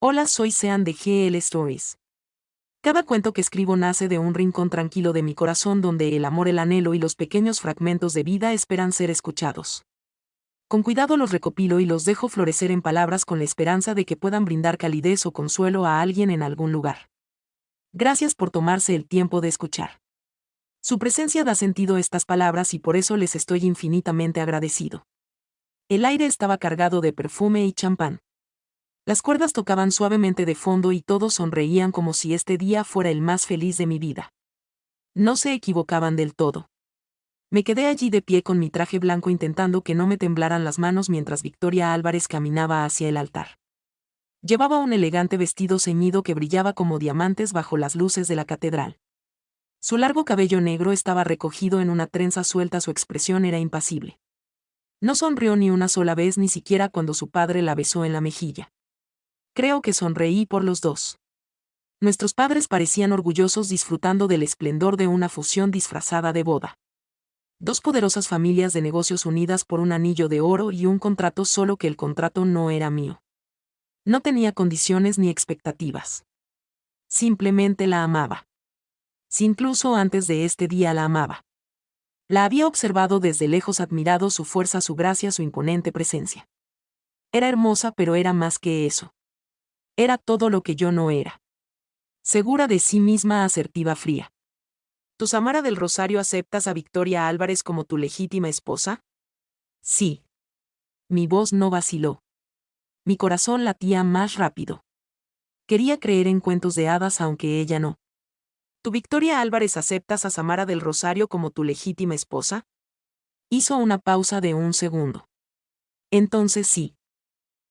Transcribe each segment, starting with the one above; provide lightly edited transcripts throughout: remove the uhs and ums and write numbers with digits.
Hola, soy Sean de GL Stories. Cada cuento que escribo nace de un rincón tranquilo de mi corazón donde el amor, el anhelo y los pequeños fragmentos de vida esperan ser escuchados. Con cuidado los recopilo y los dejo florecer en palabras con la esperanza de que puedan brindar calidez o consuelo a alguien en algún lugar. Gracias por tomarse el tiempo de escuchar. Su presencia da sentido a estas palabras y por eso les estoy infinitamente agradecido. El aire estaba cargado de perfume y champán. Las cuerdas tocaban suavemente de fondo y todos sonreían como si este día fuera el más feliz de mi vida. No se equivocaban del todo. Me quedé allí de pie con mi traje blanco intentando que no me temblaran las manos mientras Victoria Álvarez caminaba hacia el altar. Llevaba un elegante vestido ceñido que brillaba como diamantes bajo las luces de la catedral. Su largo cabello negro estaba recogido en una trenza suelta, su expresión era impasible. No sonrió ni una sola vez, ni siquiera cuando su padre la besó en la mejilla. Creo que sonreí por los dos. Nuestros padres parecían orgullosos disfrutando del esplendor de una fusión disfrazada de boda. Dos poderosas familias de negocios unidas por un anillo de oro y un contrato, solo que el contrato no era mío. No tenía condiciones ni expectativas. Simplemente la amaba. Si incluso antes de este día la amaba. La había observado desde lejos, admirado su fuerza, su gracia, su imponente presencia. Era hermosa, pero era más que eso. Era todo lo que yo no era. Segura de sí misma, asertiva, fría. ¿Tú, Samara del Rosario, aceptas a Victoria Álvarez como tu legítima esposa? Sí. Mi voz no vaciló. Mi corazón latía más rápido. Quería creer en cuentos de hadas, aunque ella no. ¿Tú, Victoria Álvarez, aceptas a Samara del Rosario como tu legítima esposa? Hizo una pausa de un segundo. Entonces sí.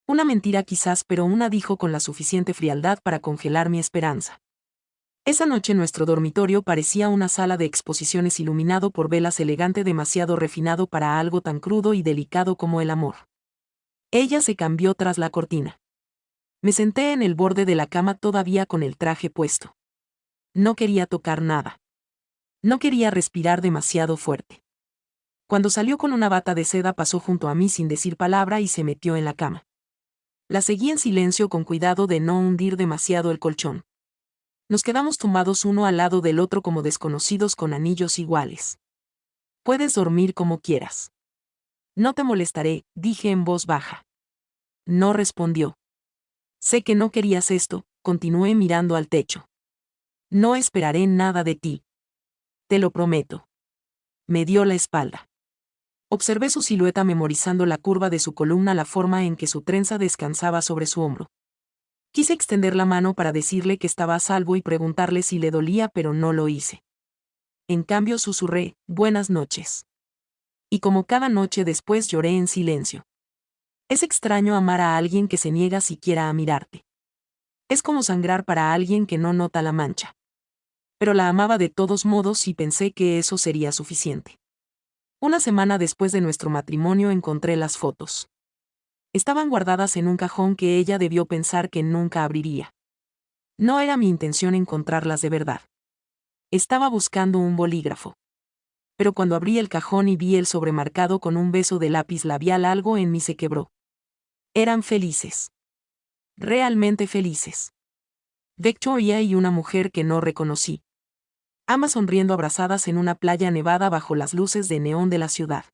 Una mentira quizás, pero una, dijo con la suficiente frialdad para congelar mi esperanza. Esa noche nuestro dormitorio parecía una sala de exposiciones iluminado por velas, elegante, demasiado refinado para algo tan crudo y delicado como el amor. Ella se cambió tras la cortina. Me senté en el borde de la cama todavía con el traje puesto. No quería tocar nada. No quería respirar demasiado fuerte. Cuando salió con una bata de seda pasó junto a mí sin decir palabra y se metió en la cama. La seguí en silencio con cuidado de no hundir demasiado el colchón. Nos quedamos tumbados uno al lado del otro como desconocidos con anillos iguales. Puedes dormir como quieras. No te molestaré, dije en voz baja. No respondió. Sé que no querías esto, continué mirando al techo. No esperaré nada de ti. Te lo prometo. Me dio la espalda. Observé su silueta memorizando la curva de su columna, la forma en que su trenza descansaba sobre su hombro. Quise extender la mano para decirle que estaba a salvo y preguntarle si le dolía, pero no lo hice. En cambio susurré, buenas noches. Y como cada noche después lloré en silencio. Es extraño amar a alguien que se niega siquiera a mirarte. Es como sangrar para alguien que no nota la mancha. Pero la amaba de todos modos y pensé que eso sería suficiente. Una semana después de nuestro matrimonio encontré las fotos. Estaban guardadas en un cajón que ella debió pensar que nunca abriría. No era mi intención encontrarlas de verdad. Estaba buscando un bolígrafo. Pero cuando abrí el cajón y vi el sobremarcado con un beso de lápiz labial, algo en mí se quebró. Eran felices. Realmente felices. Victoria y una mujer que no reconocí. Ambas sonriendo, abrazadas en una playa nevada bajo las luces de neón de la ciudad.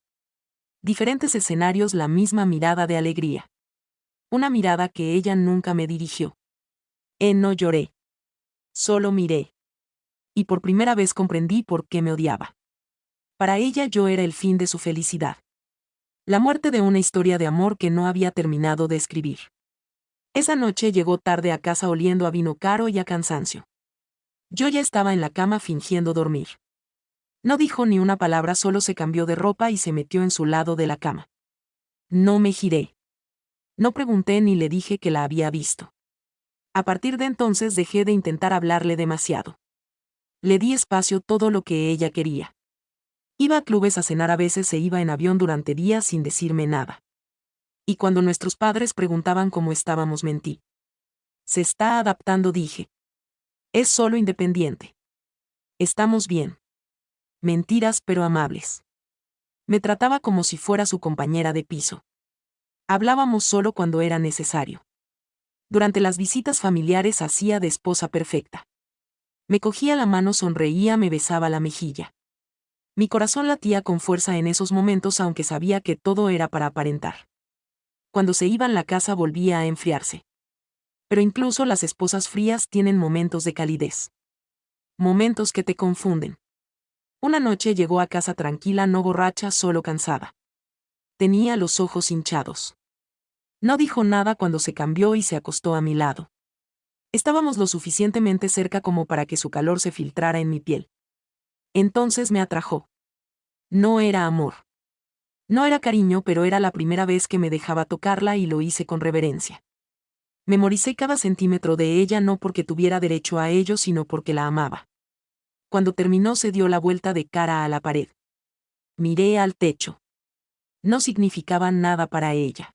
Diferentes escenarios, la misma mirada de alegría. Una mirada que ella nunca me dirigió. No lloré. Solo miré. Y por primera vez comprendí por qué me odiaba. Para ella yo era el fin de su felicidad. La muerte de una historia de amor que no había terminado de escribir. Esa noche llegó tarde a casa oliendo a vino caro y a cansancio. Yo ya estaba en la cama fingiendo dormir. No dijo ni una palabra, solo se cambió de ropa y se metió en su lado de la cama. No me giré. No pregunté ni le dije que la había visto. A partir de entonces dejé de intentar hablarle demasiado. Le di espacio, todo lo que ella quería. Iba a clubes, a cenar, a veces se iba en avión durante días sin decirme nada. Y cuando nuestros padres preguntaban cómo estábamos, mentí. Se está adaptando, dije. Es solo independiente. Estamos bien. Mentiras pero amables. Me trataba como si fuera su compañera de piso. Hablábamos solo cuando era necesario. Durante las visitas familiares hacía de esposa perfecta. Me cogía la mano, sonreía, me besaba la mejilla. Mi corazón latía con fuerza en esos momentos, aunque sabía que todo era para aparentar. Cuando se iban, la casa volvía a enfriarse. Pero incluso las esposas frías tienen momentos de calidez. Momentos que te confunden. Una noche llegó a casa tranquila, no borracha, solo cansada. Tenía los ojos hinchados. No dijo nada cuando se cambió y se acostó a mi lado. Estábamos lo suficientemente cerca como para que su calor se filtrara en mi piel. Entonces me atrajo. No era amor. No era cariño, pero era la primera vez que me dejaba tocarla y lo hice con reverencia. Memoricé cada centímetro de ella, no porque tuviera derecho a ello, sino porque la amaba. Cuando terminó, se dio la vuelta de cara a la pared. Miré al techo. No significaba nada para ella.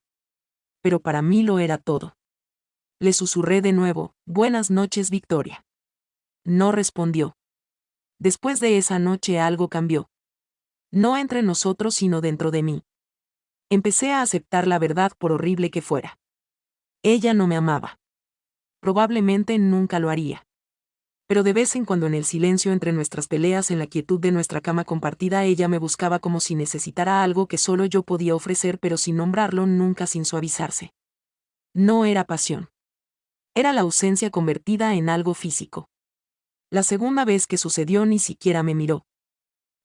Pero para mí lo era todo. Le susurré de nuevo: «Buenas noches, Victoria». No respondió. Después de esa noche algo cambió. No entre nosotros, sino dentro de mí. Empecé a aceptar la verdad, por horrible que fuera. Ella no me amaba. Probablemente nunca lo haría. Pero de vez en cuando, en el silencio entre nuestras peleas, en la quietud de nuestra cama compartida, ella me buscaba como si necesitara algo que solo yo podía ofrecer, pero sin nombrarlo, nunca sin suavizarse. No era pasión. Era la ausencia convertida en algo físico. La segunda vez que sucedió ni siquiera me miró.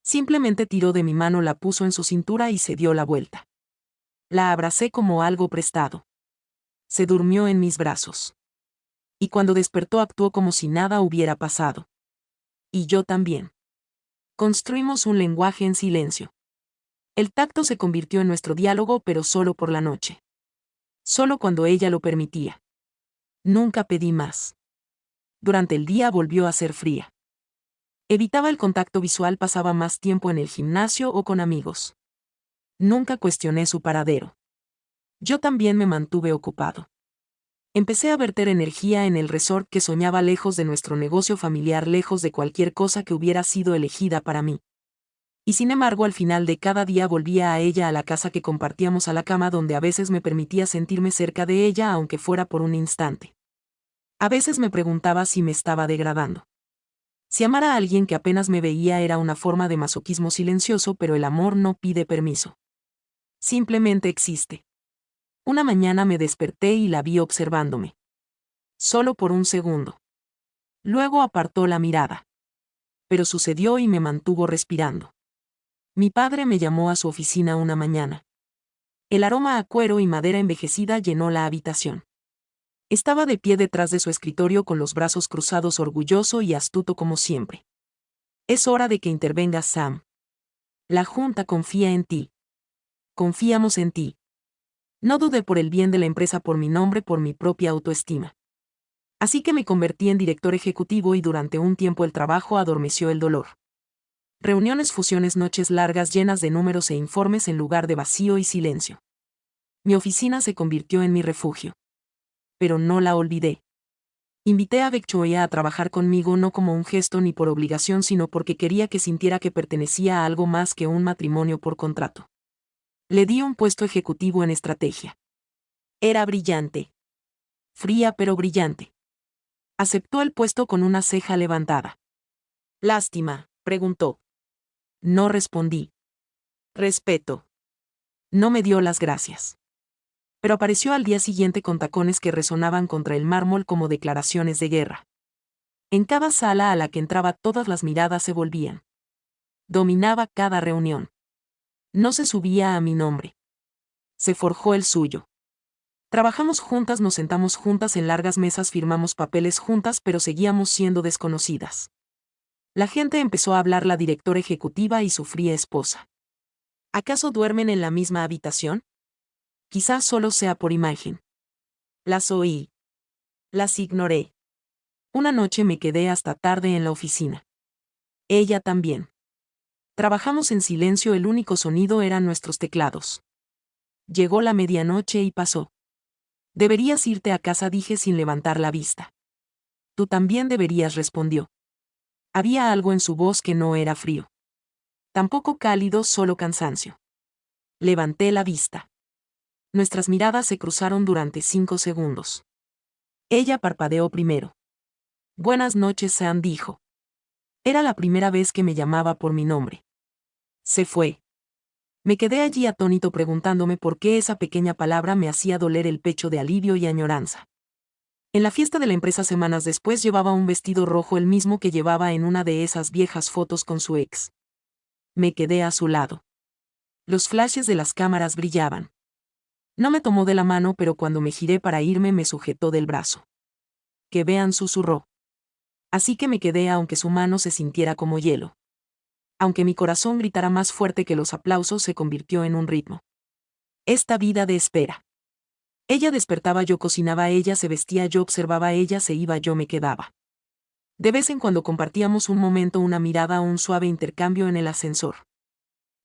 Simplemente tiró de mi mano, la puso en su cintura y se dio la vuelta. La abracé como algo prestado. Se durmió en mis brazos. Y cuando despertó actuó como si nada hubiera pasado. Y yo también. Construimos un lenguaje en silencio. El tacto se convirtió en nuestro diálogo, pero solo por la noche. Solo cuando ella lo permitía. Nunca pedí más. Durante el día volvió a ser fría. Evitaba el contacto visual, pasaba más tiempo en el gimnasio o con amigos. Nunca cuestioné su paradero. Yo también me mantuve ocupado. Empecé a verter energía en el resort que soñaba, lejos de nuestro negocio familiar, lejos de cualquier cosa que hubiera sido elegida para mí. Y sin embargo, al final de cada día volvía a ella, a la casa que compartíamos, a la cama donde a veces me permitía sentirme cerca de ella, aunque fuera por un instante. A veces me preguntaba si me estaba degradando. Si amar a alguien que apenas me veía era una forma de masoquismo silencioso, pero el amor no pide permiso. Simplemente existe. Una mañana me desperté y la vi observándome. Solo por un segundo. Luego apartó la mirada. Pero sucedió y me mantuvo respirando. Mi padre me llamó a su oficina una mañana. El aroma a cuero y madera envejecida llenó la habitación. Estaba de pie detrás de su escritorio con los brazos cruzados, orgulloso y astuto como siempre. «Es hora de que intervengas, Sam. La Junta confía en ti. Confiamos en ti». No dudé, por el bien de la empresa, por mi nombre, por mi propia autoestima. Así que me convertí en director ejecutivo y durante un tiempo el trabajo adormeció el dolor. Reuniones, fusiones, noches largas llenas de números e informes en lugar de vacío y silencio. Mi oficina se convirtió en mi refugio. Pero no la olvidé. Invité a Victoria a trabajar conmigo, no como un gesto ni por obligación, sino porque quería que sintiera que pertenecía a algo más que un matrimonio por contrato. Le di un puesto ejecutivo en estrategia. Era brillante. Fría pero brillante. Aceptó el puesto con una ceja levantada. «Lástima», preguntó. No respondí. «Respeto». No me dio las gracias. Pero apareció al día siguiente con tacones que resonaban contra el mármol como declaraciones de guerra. En cada sala a la que entraba, todas las miradas se volvían. Dominaba cada reunión. No se subía a mi nombre. Se forjó el suyo. Trabajamos juntas, nos sentamos juntas en largas mesas, firmamos papeles juntas, pero seguíamos siendo desconocidas. La gente empezó a hablar, la directora ejecutiva y su fría esposa. ¿Acaso duermen en la misma habitación? Quizás solo sea por imagen. Las oí. Las ignoré. Una noche me quedé hasta tarde en la oficina. Ella también. Trabajamos en silencio, el único sonido eran nuestros teclados. Llegó la medianoche y pasó. «Deberías irte a casa», dije sin levantar la vista. «Tú también deberías», respondió. Había algo en su voz que no era frío. Tampoco cálido, solo cansancio. Levanté la vista. Nuestras miradas se cruzaron durante 5 segundos. Ella parpadeó primero. Buenas noches, Sam, dijo. Era la primera vez que me llamaba por mi nombre. Se fue. Me quedé allí atónito preguntándome por qué esa pequeña palabra me hacía doler el pecho de alivio y añoranza. En la fiesta de la empresa semanas después llevaba un vestido rojo, el mismo que llevaba en una de esas viejas fotos con su ex. Me quedé a su lado. Los flashes de las cámaras brillaban. No me tomó de la mano, pero cuando me giré para irme me sujetó del brazo. Que vean, susurró. Así que me quedé aunque su mano se sintiera como hielo. Aunque mi corazón gritara más fuerte que los aplausos, se convirtió en un ritmo. Esta vida de espera. Ella despertaba, yo cocinaba, ella se vestía, yo observaba, ella se iba, yo me quedaba. De vez en cuando compartíamos un momento, una mirada, un suave intercambio en el ascensor.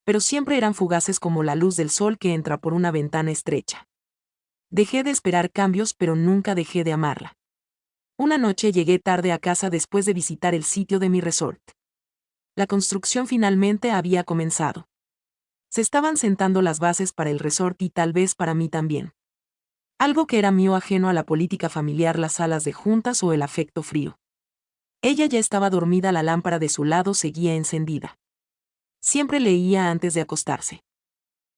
Pero siempre eran fugaces como la luz del sol que entra por una ventana estrecha. Dejé de esperar cambios, pero nunca dejé de amarla. Una noche llegué tarde a casa después de visitar el sitio de mi resort. La construcción finalmente había comenzado. Se estaban sentando las bases para el resort y tal vez para mí también. Algo que era mío, ajeno a la política familiar, las salas de juntas o el afecto frío. Ella ya estaba dormida, la lámpara de su lado seguía encendida. Siempre leía antes de acostarse.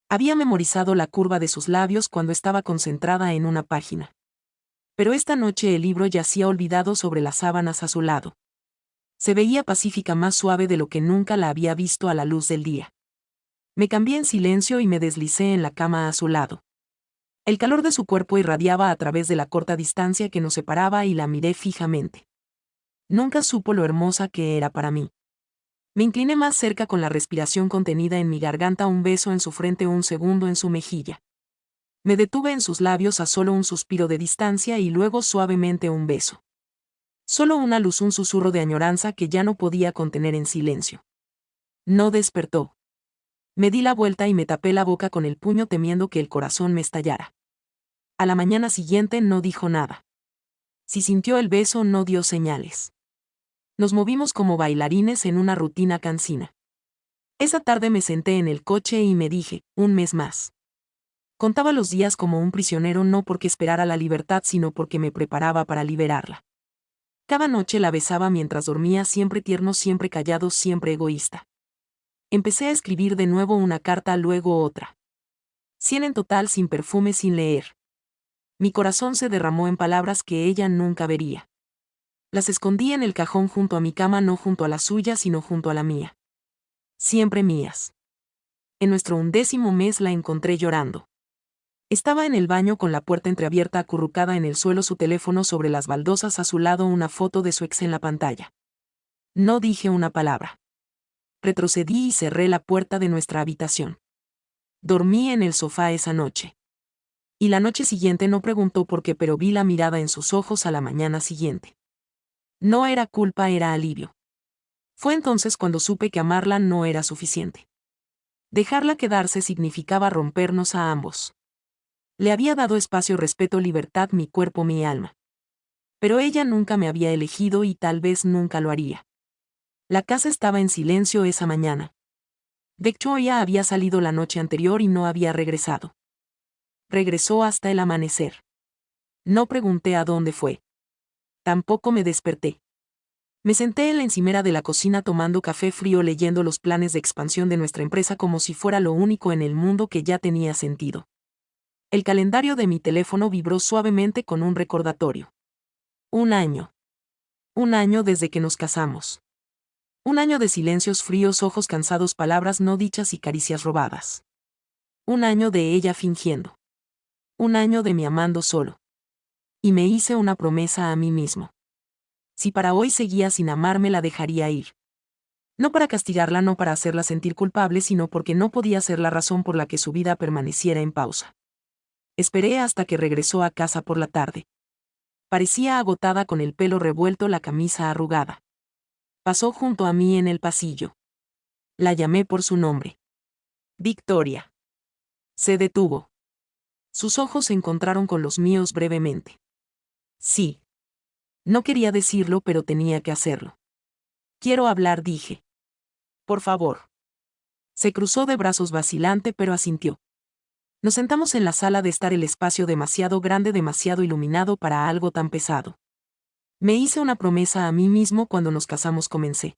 Había memorizado la curva de sus labios cuando estaba concentrada en una página. Pero esta noche el libro yacía olvidado sobre las sábanas a su lado. Se veía pacífica, más suave de lo que nunca la había visto a la luz del día. Me cambié en silencio y me deslicé en la cama a su lado. El calor de su cuerpo irradiaba a través de la corta distancia que nos separaba y la miré fijamente. Nunca supo lo hermosa que era para mí. Me incliné más cerca con la respiración contenida en mi garganta, un beso en su frente, un segundo en su mejilla. Me detuve en sus labios a solo un suspiro de distancia y luego suavemente un beso. Solo una luz, un susurro de añoranza que ya no podía contener en silencio. No despertó. Me di la vuelta y me tapé la boca con el puño temiendo que el corazón me estallara. A la mañana siguiente no dijo nada. Si sintió el beso, no dio señales. Nos movimos como bailarines en una rutina cansina. Esa tarde me senté en el coche y me dije, un mes más. Contaba los días como un prisionero, no porque esperara la libertad, sino porque me preparaba para liberarla. Cada noche la besaba mientras dormía, siempre tierno, siempre callado, siempre egoísta. Empecé a escribir de nuevo, una carta, luego otra. 100 en total, sin perfume, sin leer. Mi corazón se derramó en palabras que ella nunca vería. Las escondí en el cajón junto a mi cama, no junto a la suya, sino junto a la mía. Siempre mías. En nuestro 11º mes la encontré llorando. Estaba en el baño con la puerta entreabierta, acurrucada en el suelo, su teléfono sobre las baldosas, a su lado una foto de su ex en la pantalla. No dije una palabra. Retrocedí y cerré la puerta de nuestra habitación. Dormí en el sofá esa noche. Y la noche siguiente no preguntó por qué, pero vi la mirada en sus ojos a la mañana siguiente. No era culpa, era alivio. Fue entonces cuando supe que amarla no era suficiente. Dejarla quedarse significaba rompernos a ambos. Le había dado espacio, respeto, libertad, mi cuerpo, mi alma. Pero ella nunca me había elegido y tal vez nunca lo haría. La casa estaba en silencio esa mañana. Victoria había salido la noche anterior y no había regresado. Regresó hasta el amanecer. No pregunté a dónde fue. Tampoco me desperté. Me senté en la encimera de la cocina tomando café frío, leyendo los planes de expansión de nuestra empresa como si fuera lo único en el mundo que ya tenía sentido. El calendario de mi teléfono vibró suavemente con un recordatorio. 1 año. 1 año desde que nos casamos. 1 año de silencios fríos, ojos cansados, palabras no dichas y caricias robadas. 1 año de ella fingiendo. 1 año de mí amando solo. Y me hice una promesa a mí mismo. Si para hoy seguía sin amarme, la dejaría ir. No para castigarla, no para hacerla sentir culpable, sino porque no podía ser la razón por la que su vida permaneciera en pausa. Esperé hasta que regresó a casa por la tarde. Parecía agotada, con el pelo revuelto, la camisa arrugada. Pasó junto a mí en el pasillo. La llamé por su nombre. Victoria. Se detuvo. Sus ojos se encontraron con los míos brevemente. Sí. No quería decirlo, pero tenía que hacerlo. Quiero hablar, dije. Por favor. Se cruzó de brazos vacilante, pero asintió. Nos sentamos en la sala de estar, el espacio demasiado grande, demasiado iluminado para algo tan pesado. Me hice una promesa a mí mismo cuando nos casamos, comencé.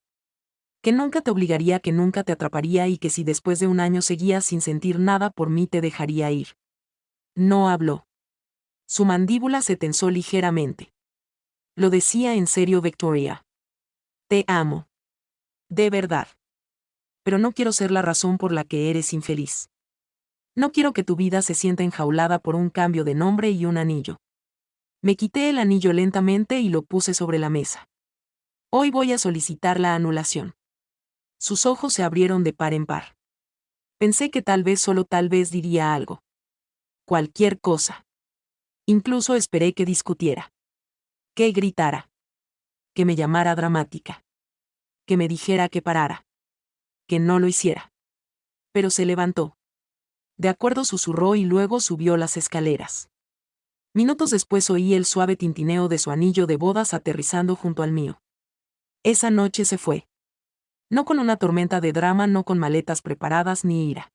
Que nunca te obligaría, que nunca te atraparía y que si después de un año seguías sin sentir nada por mí te dejaría ir. No habló. Su mandíbula se tensó ligeramente. Lo decía en serio, Victoria. Te amo. De verdad. Pero no quiero ser la razón por la que eres infeliz. No quiero que tu vida se sienta enjaulada por un cambio de nombre y un anillo. Me quité el anillo lentamente y lo puse sobre la mesa. Hoy voy a solicitar la anulación. Sus ojos se abrieron de par en par. Pensé que tal vez, solo tal vez, diría algo. Cualquier cosa. Incluso esperé que discutiera. Que gritara. Que me llamara dramática. Que me dijera que parara. Que no lo hiciera. Pero se levantó. De acuerdo, susurró y luego subió las escaleras. Minutos después oí el suave tintineo de su anillo de bodas aterrizando junto al mío. Esa noche se fue. No con una tormenta de drama, no con maletas preparadas ni ira.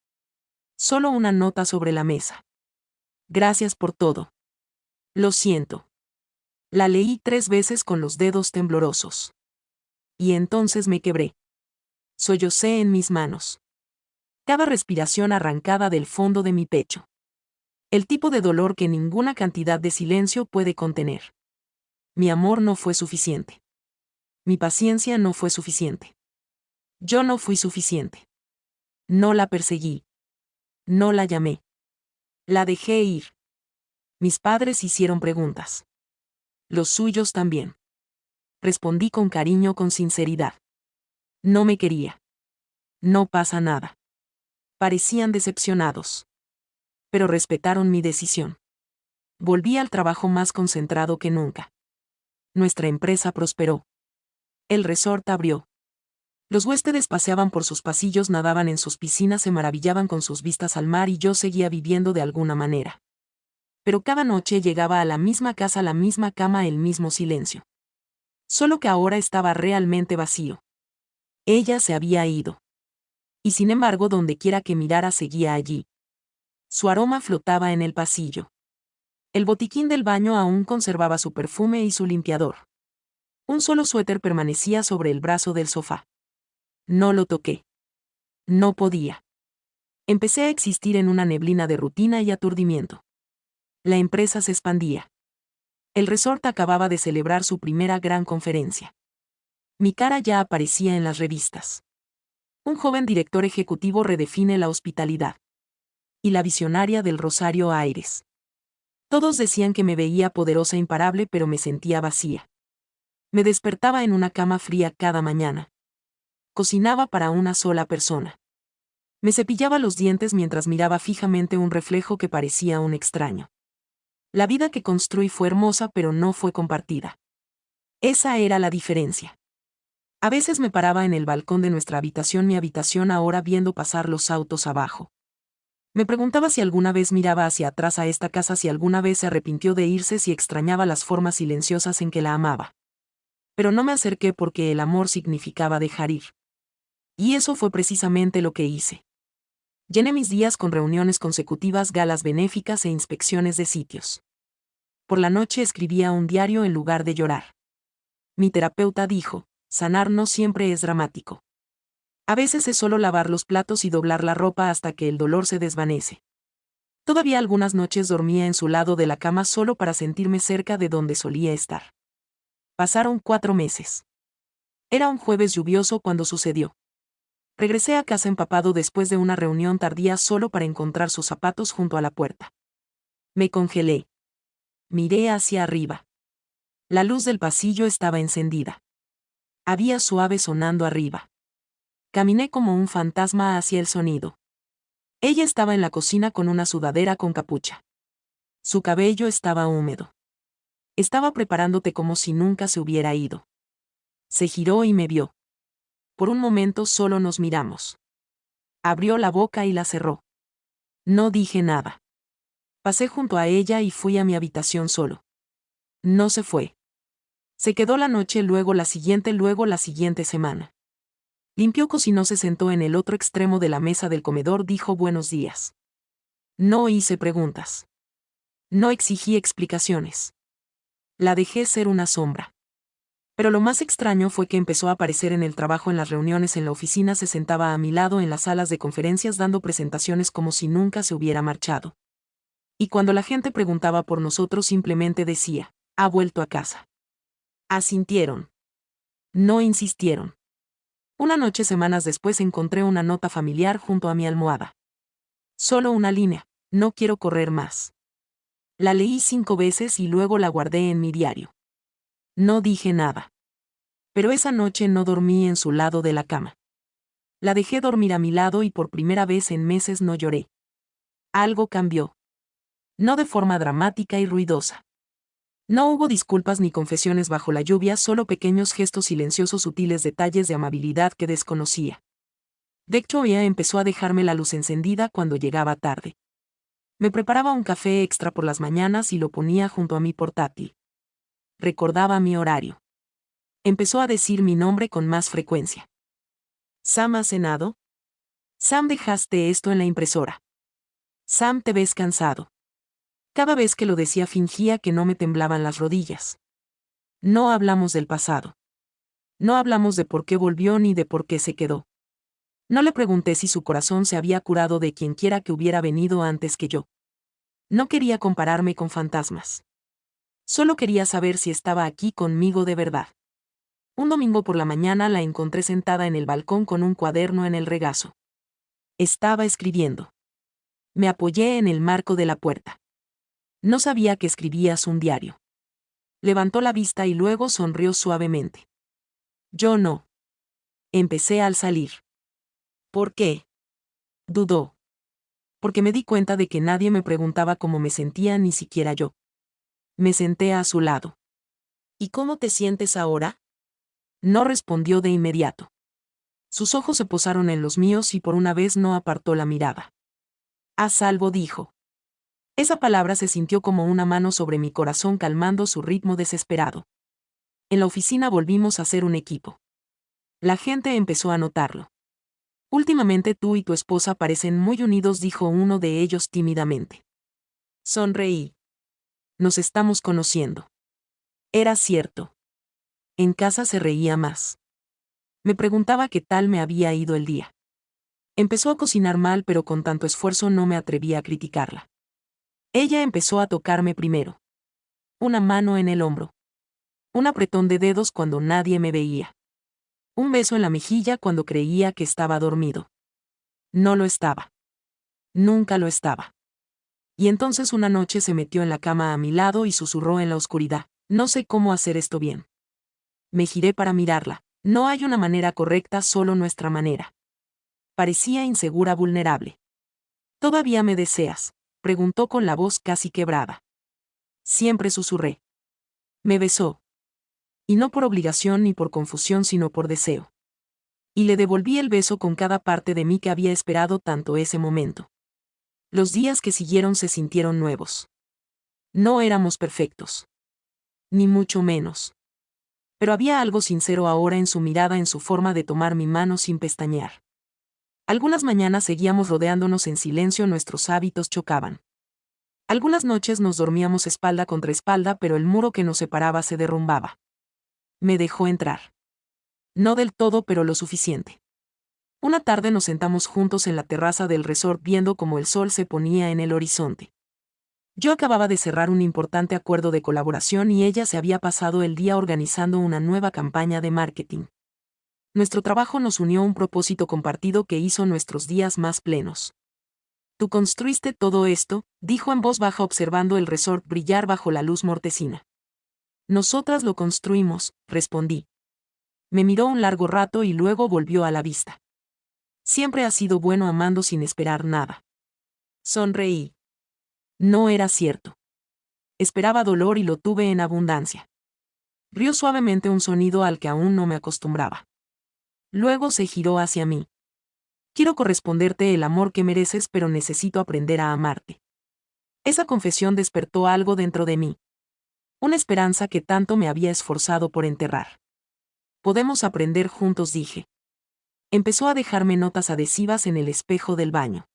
Solo una nota sobre la mesa. Gracias por todo. Lo siento. La leí 3 veces con los dedos temblorosos. Y entonces me quebré. Sollocé en mis manos. Cada respiración arrancada del fondo de mi pecho. El tipo de dolor que ninguna cantidad de silencio puede contener. Mi amor no fue suficiente. Mi paciencia no fue suficiente. Yo no fui suficiente. No la perseguí. No la llamé. La dejé ir. Mis padres hicieron preguntas. Los suyos también. Respondí con cariño, con sinceridad. No me quería. No pasa nada. Parecían decepcionados. Pero respetaron mi decisión. Volví al trabajo más concentrado que nunca. Nuestra empresa prosperó. El resort abrió. Los huéspedes paseaban por sus pasillos, nadaban en sus piscinas, se maravillaban con sus vistas al mar y yo seguía viviendo de alguna manera. Pero cada noche llegaba a la misma casa, la misma cama, el mismo silencio. Solo que ahora estaba realmente vacío. Ella se había ido. Y sin embargo, dondequiera que mirara seguía allí. Su aroma flotaba en el pasillo. El botiquín del baño aún conservaba su perfume y su limpiador. Un solo suéter permanecía sobre el brazo del sofá. No lo toqué. No podía. Empecé a existir en una neblina de rutina y aturdimiento. La empresa se expandía. El resort acababa de celebrar su primera gran conferencia. Mi cara ya aparecía en las revistas. Un joven director ejecutivo redefine la hospitalidad. Y la visionaria del Rosario Aires. Todos decían que me veía poderosa, imparable, pero me sentía vacía. Me despertaba en una cama fría cada mañana. Cocinaba para una sola persona. Me cepillaba los dientes mientras miraba fijamente un reflejo que parecía un extraño. La vida que construí fue hermosa, pero no fue compartida. Esa era la diferencia. A veces me paraba en el balcón de nuestra habitación, mi habitación ahora, viendo pasar los autos abajo. Me preguntaba si alguna vez miraba hacia atrás a esta casa, si alguna vez se arrepintió de irse, si extrañaba las formas silenciosas en que la amaba. Pero no me acerqué porque el amor significaba dejar ir. Y eso fue precisamente lo que hice. Llené mis días con reuniones consecutivas, galas benéficas e inspecciones de sitios. Por la noche escribía un diario en lugar de llorar. Mi terapeuta dijo, sanar no siempre es dramático. A veces es solo lavar los platos y doblar la ropa hasta que el dolor se desvanece. Todavía algunas noches dormía en su lado de la cama solo para sentirme cerca de donde solía estar. Pasaron 4 meses. Era un jueves lluvioso cuando sucedió. Regresé a casa empapado después de una reunión tardía solo para encontrar sus zapatos junto a la puerta. Me congelé. Miré hacia arriba. La luz del pasillo estaba encendida. Había suave sonando arriba. Caminé como un fantasma hacia el sonido. Ella estaba en la cocina con una sudadera con capucha. Su cabello estaba húmedo. Estaba preparándote como si nunca se hubiera ido. Se giró y me vio. Por un momento solo nos miramos. Abrió la boca y la cerró. No dije nada. Pasé junto a ella y fui a mi habitación solo. No se fue. Se quedó la noche, luego la siguiente semana. Limpió, cocinó, se sentó en el otro extremo de la mesa del comedor, dijo buenos días. No hice preguntas. No exigí explicaciones. La dejé ser una sombra. Pero lo más extraño fue que empezó a aparecer en el trabajo, en las reuniones, en la oficina, se sentaba a mi lado en las salas de conferencias dando presentaciones como si nunca se hubiera marchado. Y cuando la gente preguntaba por nosotros simplemente decía, ha vuelto a casa. Asintieron. No insistieron. Una noche, semanas después, encontré una nota familiar junto a mi almohada. Solo una línea, no quiero correr más. La leí 5 veces y luego la guardé en mi diario. No dije nada. Pero esa noche no dormí en su lado de la cama. La dejé dormir a mi lado y por primera vez en meses no lloré. Algo cambió. No de forma dramática y ruidosa. No hubo disculpas ni confesiones bajo la lluvia, solo pequeños gestos silenciosos, sutiles detalles de amabilidad que desconocía. De hecho, ella empezó a dejarme la luz encendida cuando llegaba tarde. Me preparaba un café extra por las mañanas y lo ponía junto a mi portátil. Recordaba mi horario. Empezó a decir mi nombre con más frecuencia. Sam, ¿has cenado? Sam, dejaste esto en la impresora. Sam, te ves cansado. Cada vez que lo decía fingía que no me temblaban las rodillas. No hablamos del pasado. No hablamos de por qué volvió ni de por qué se quedó. No le pregunté si su corazón se había curado de quienquiera que hubiera venido antes que yo. No quería compararme con fantasmas. Solo quería saber si estaba aquí conmigo de verdad. Un domingo por la mañana la encontré sentada en el balcón con un cuaderno en el regazo. Estaba escribiendo. Me apoyé en el marco de la puerta. No sabía que escribías un diario. Levantó la vista y luego sonrió suavemente. Yo no. Empecé al salir. ¿Por qué? Dudó. Porque me di cuenta de que nadie me preguntaba cómo me sentía, ni siquiera yo. Me senté a su lado. ¿Y cómo te sientes ahora? No respondió de inmediato. Sus ojos se posaron en los míos y por una vez no apartó la mirada. A salvo, dijo. Esa palabra se sintió como una mano sobre mi corazón calmando su ritmo desesperado. En la oficina volvimos a ser un equipo. La gente empezó a notarlo. Últimamente tú y tu esposa parecen muy unidos, dijo uno de ellos tímidamente. Sonreí. Nos estamos conociendo. Era cierto. En casa se reía más. Me preguntaba qué tal me había ido el día. Empezó a cocinar mal, pero con tanto esfuerzo no me atrevía a criticarla. Ella empezó a tocarme primero. Una mano en el hombro. Un apretón de dedos cuando nadie me veía. Un beso en la mejilla cuando creía que estaba dormido. No lo estaba. Nunca lo estaba. Y entonces una noche se metió en la cama a mi lado y susurró en la oscuridad, no sé cómo hacer esto bien. Me giré para mirarla. No hay una manera correcta, solo nuestra manera. Parecía insegura, vulnerable. ¿Todavía me deseas?, preguntó con la voz casi quebrada. Siempre, susurré. Me besó. Y no por obligación ni por confusión, sino por deseo. Y le devolví el beso con cada parte de mí que había esperado tanto ese momento. Los días que siguieron se sintieron nuevos. No éramos perfectos. Ni mucho menos. Pero había algo sincero ahora en su mirada, en su forma de tomar mi mano sin pestañear. Algunas mañanas seguíamos rodeándonos en silencio, nuestros hábitos chocaban. Algunas noches nos dormíamos espalda contra espalda, pero el muro que nos separaba se derrumbaba. Me dejó entrar. No del todo, pero lo suficiente. Una tarde nos sentamos juntos en la terraza del resort viendo cómo el sol se ponía en el horizonte. Yo acababa de cerrar un importante acuerdo de colaboración y ella se había pasado el día organizando una nueva campaña de marketing. Nuestro trabajo nos unió a un propósito compartido que hizo nuestros días más plenos. Tú construiste todo esto, dijo en voz baja observando el resort brillar bajo la luz mortecina. Nosotras lo construimos, respondí. Me miró un largo rato y luego volvió a la vista. Siempre has sido bueno amando sin esperar nada. Sonreí. No era cierto. Esperaba dolor y lo tuve en abundancia. Rió suavemente, un sonido al que aún no me acostumbraba. Luego se giró hacia mí. Quiero corresponderte el amor que mereces, pero necesito aprender a amarte. Esa confesión despertó algo dentro de mí. Una esperanza que tanto me había esforzado por enterrar. Podemos aprender juntos, dije. Empezó a dejarme notas adhesivas en el espejo del baño.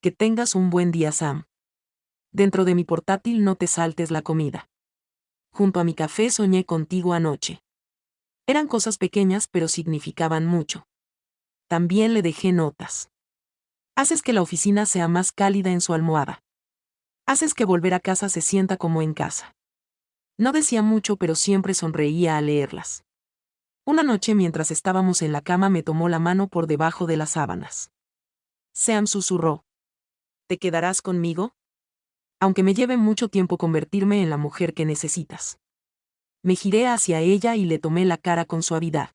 Que tengas un buen día, Sam. Dentro de mi portátil no te saltes la comida. Junto a mi café soñé contigo anoche. Eran cosas pequeñas pero significaban mucho. También le dejé notas. Haces que la oficina sea más cálida en su almohada. Haces que volver a casa se sienta como en casa. No decía mucho pero siempre sonreía al leerlas. Una noche mientras estábamos en la cama me tomó la mano por debajo de las sábanas. Sam susurró. ¿Te quedarás conmigo? Aunque me lleve mucho tiempo convertirme en la mujer que necesitas. Me giré hacia ella y le tomé la cara con suavidad.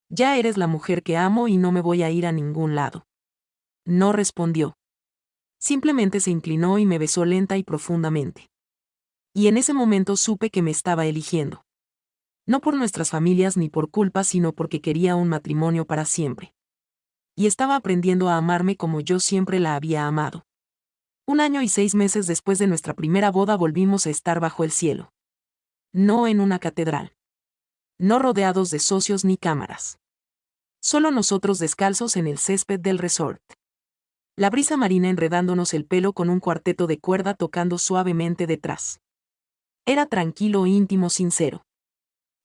Ya eres la mujer que amo y no me voy a ir a ningún lado. No respondió. Simplemente se inclinó y me besó lenta y profundamente. Y en ese momento supe que me estaba eligiendo. No por nuestras familias ni por culpa, sino porque quería un matrimonio para siempre. Y estaba aprendiendo a amarme como yo siempre la había amado. 1 año y 6 meses después de nuestra primera boda volvimos a estar bajo el cielo. No en una catedral. No rodeados de socios ni cámaras. Solo nosotros descalzos en el césped del resort. La brisa marina enredándonos el pelo con un cuarteto de cuerda tocando suavemente detrás. Era tranquilo, íntimo, sincero.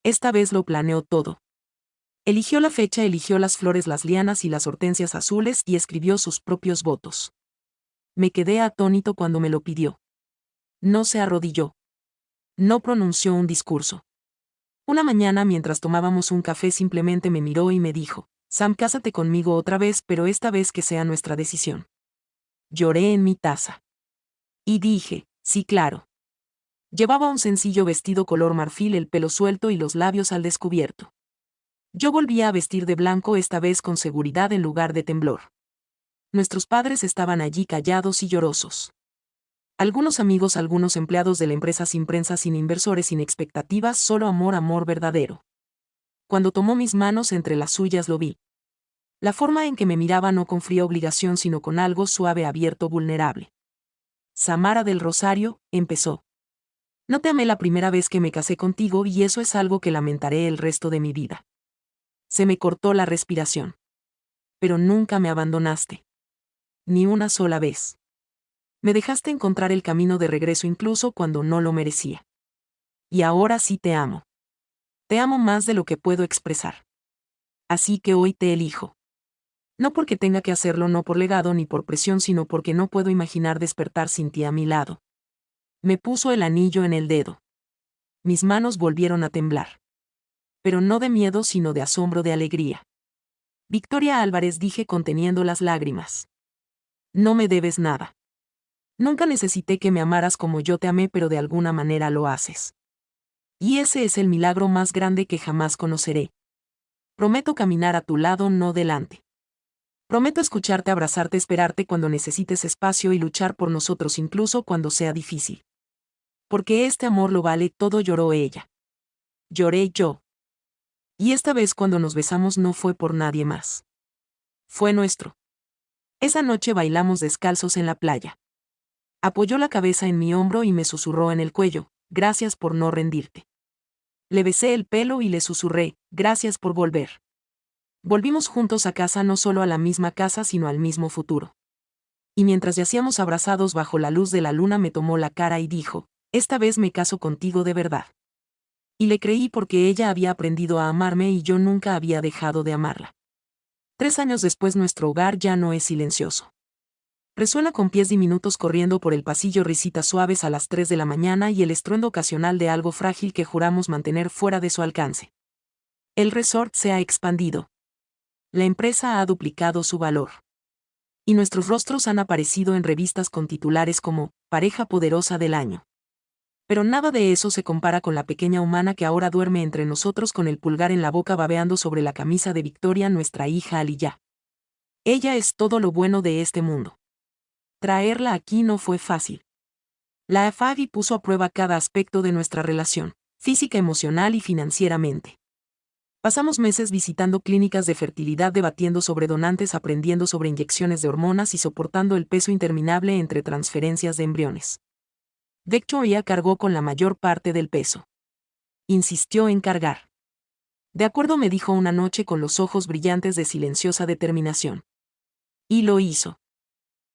Esta vez lo planeó todo. Eligió la fecha, eligió las flores, las lianas y las hortensias azules y escribió sus propios votos. Me quedé atónito cuando me lo pidió. No se arrodilló. No pronunció un discurso. Una mañana mientras tomábamos un café simplemente me miró y me dijo, Sam, cásate conmigo otra vez, pero esta vez que sea nuestra decisión. Lloré en mi taza. Y dije, sí, claro. Llevaba un sencillo vestido color marfil, el pelo suelto y los labios al descubierto. Yo volvía a vestir de blanco, esta vez con seguridad en lugar de temblor. Nuestros padres estaban allí callados y llorosos. Algunos amigos, algunos empleados de la empresa, sin prensa, sin inversores, sin expectativas, solo amor, amor verdadero. Cuando tomó mis manos entre las suyas lo vi. La forma en que me miraba no con fría obligación, sino con algo suave, abierto, vulnerable. Samara del Rosario, empezó. No te amé la primera vez que me casé contigo y eso es algo que lamentaré el resto de mi vida. Se me cortó la respiración. Pero nunca me abandonaste. Ni una sola vez. Me dejaste encontrar el camino de regreso incluso cuando no lo merecía. Y ahora sí te amo. Te amo más de lo que puedo expresar. Así que hoy te elijo. No porque tenga que hacerlo, no por legado ni por presión, sino porque no puedo imaginar despertar sin ti a mi lado. Me puso el anillo en el dedo. Mis manos volvieron a temblar. Pero no de miedo, sino de asombro, de alegría. Victoria Álvarez, dije conteniendo las lágrimas. No me debes nada. Nunca necesité que me amaras como yo te amé, pero de alguna manera lo haces. Y ese es el milagro más grande que jamás conoceré. Prometo caminar a tu lado, no delante. Prometo escucharte, abrazarte, esperarte cuando necesites espacio y luchar por nosotros incluso cuando sea difícil. Porque este amor lo vale todo, lloró ella. Lloré yo. Y esta vez cuando nos besamos no fue por nadie más. Fue nuestro. Esa noche bailamos descalzos en la playa. Apoyó la cabeza en mi hombro y me susurró en el cuello, gracias por no rendirte. Le besé el pelo y le susurré, gracias por volver. Volvimos juntos a casa, no solo a la misma casa, sino al mismo futuro. Y mientras yacíamos abrazados bajo la luz de la luna me tomó la cara y dijo, esta vez me caso contigo de verdad. Y le creí porque ella había aprendido a amarme y yo nunca había dejado de amarla. 3 años después nuestro hogar ya no es silencioso. Resuena con pies diminutos corriendo por el pasillo, risitas suaves a las 3 de la mañana y el estruendo ocasional de algo frágil que juramos mantener fuera de su alcance. El resort se ha expandido. La empresa ha duplicado su valor. Y nuestros rostros han aparecido en revistas con titulares como Pareja Poderosa del Año. Pero nada de eso se compara con la pequeña humana que ahora duerme entre nosotros con el pulgar en la boca babeando sobre la camisa de Victoria, nuestra hija Aliyah. Ella es todo lo bueno de este mundo. Traerla aquí no fue fácil. La AFAGI puso a prueba cada aspecto de nuestra relación, física, emocional y financieramente. Pasamos meses visitando clínicas de fertilidad, debatiendo sobre donantes, aprendiendo sobre inyecciones de hormonas y soportando el peso interminable entre transferencias de embriones. Victoria cargó con la mayor parte del peso. Insistió en cargar. De acuerdo, me dijo una noche con los ojos brillantes de silenciosa determinación. Y lo hizo.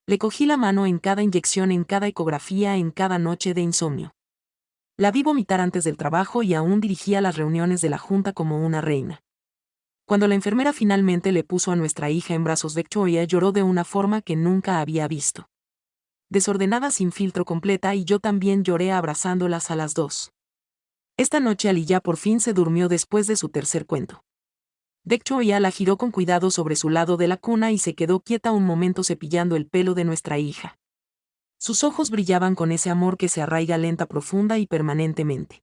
Le cogí la mano en cada inyección, en cada ecografía, en cada noche de insomnio. La vi vomitar antes del trabajo y aún dirigía las reuniones de la junta como una reina. Cuando la enfermera finalmente le puso a nuestra hija en brazos, Victoria lloró de una forma que nunca había visto. Desordenada, sin filtro, completa, y yo también lloré abrazándolas a las dos. Esta noche Aliyah por fin se durmió después de su tercer cuento. Victoria la giró con cuidado sobre su lado de la cuna y se quedó quieta un momento cepillando el pelo de nuestra hija. Sus ojos brillaban con ese amor que se arraiga lenta, profunda y permanentemente.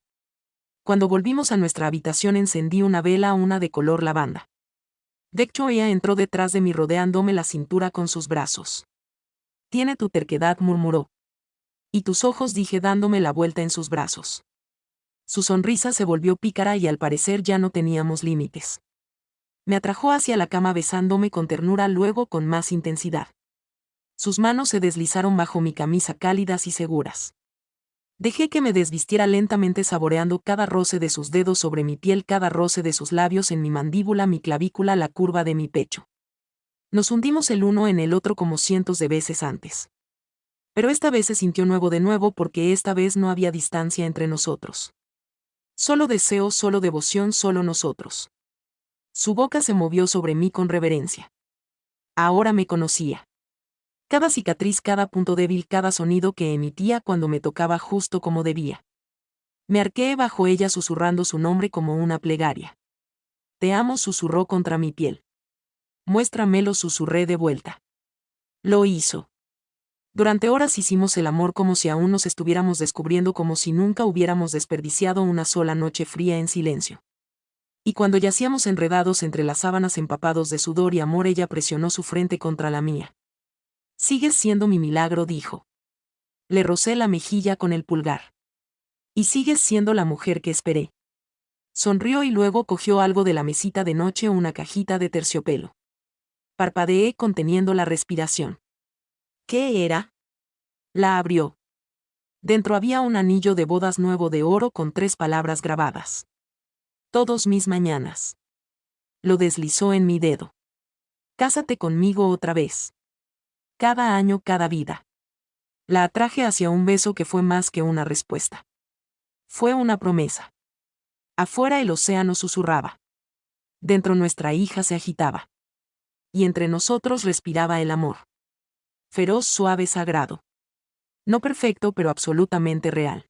Cuando volvimos a nuestra habitación encendí una vela, una de color lavanda. Victoria entró detrás de mí rodeándome la cintura con sus brazos. «Tiene tu terquedad», murmuró. «Y tus ojos», dije dándome la vuelta en sus brazos. Su sonrisa se volvió pícara y al parecer ya no teníamos límites. Me atrajo hacia la cama besándome con ternura, luego con más intensidad. Sus manos se deslizaron bajo mi camisa cálidas y seguras. Dejé que me desvistiera lentamente, saboreando cada roce de sus dedos sobre mi piel, cada roce de sus labios en mi mandíbula, mi clavícula, la curva de mi pecho. Nos hundimos el uno en el otro como cientos de veces antes. Pero esta vez se sintió nuevo de nuevo, porque esta vez no había distancia entre nosotros. Solo deseo, solo devoción, solo nosotros. Su boca se movió sobre mí con reverencia. Ahora me conocía. Cada cicatriz, cada punto débil, cada sonido que emitía cuando me tocaba justo como debía. Me arqueé bajo ella susurrando su nombre como una plegaria. «Te amo», susurró contra mi piel. «Muéstramelo», susurré de vuelta. Lo hizo. Durante horas hicimos el amor como si aún nos estuviéramos descubriendo, como si nunca hubiéramos desperdiciado una sola noche fría en silencio. Y cuando yacíamos enredados entre las sábanas empapados de sudor y amor, ella presionó su frente contra la mía. «Sigues siendo mi milagro», dijo. Le rocé la mejilla con el pulgar. «Y sigues siendo la mujer que esperé». Sonrió y luego cogió algo de la mesita de noche, una cajita de terciopelo. Parpadeé conteniendo la respiración. ¿Qué era? La abrió. Dentro había un anillo de bodas nuevo de oro con 3 palabras grabadas. «Todos mis mañanas». Lo deslizó en mi dedo. «Cásate conmigo otra vez. Cada año, cada vida». La atraje hacia un beso que fue más que una respuesta. Fue una promesa. Afuera el océano susurraba. Dentro nuestra hija se agitaba. Y entre nosotros respiraba el amor. Feroz, suave, sagrado. No perfecto, pero absolutamente real.